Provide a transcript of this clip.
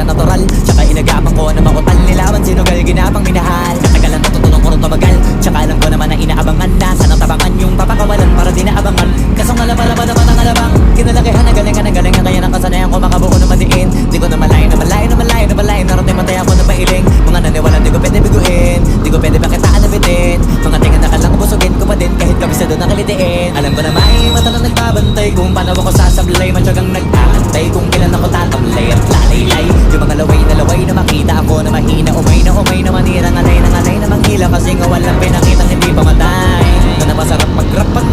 natural. Tsaka inagapan ko na mautal, nilawan sinugal, ginapang minahal. Katagalan natutunan ko rin tumagal, tsaka alam ko naman na inaabangan na sanang tabangan yung papakawalan para di naabangan. Kasong alaba-laba naman ang alabang kinalakihan na galingan kaya nang kasanayan ko makabuo na madiin. Di ko na malayo na malayo na malayo na malayo, narating matay ako na pailing. Mga naniwalang di ko pwede biguin, di ko pwede bakitaan na bitin. Mga tingan na kalang busugin ko pa din kahit kabisado na kalitiin. Alam ko na may mata na nagbabantay kung paano ako sasablay. Matyagang nag-aantay kung kailan ako tatamlay at lalaylay. Yung mga laway na makita ako na mahina, umay na manira, ngalay na manghila. Kasi nga walang pinakitang hindi pamatay. Na napasarap mag-rap at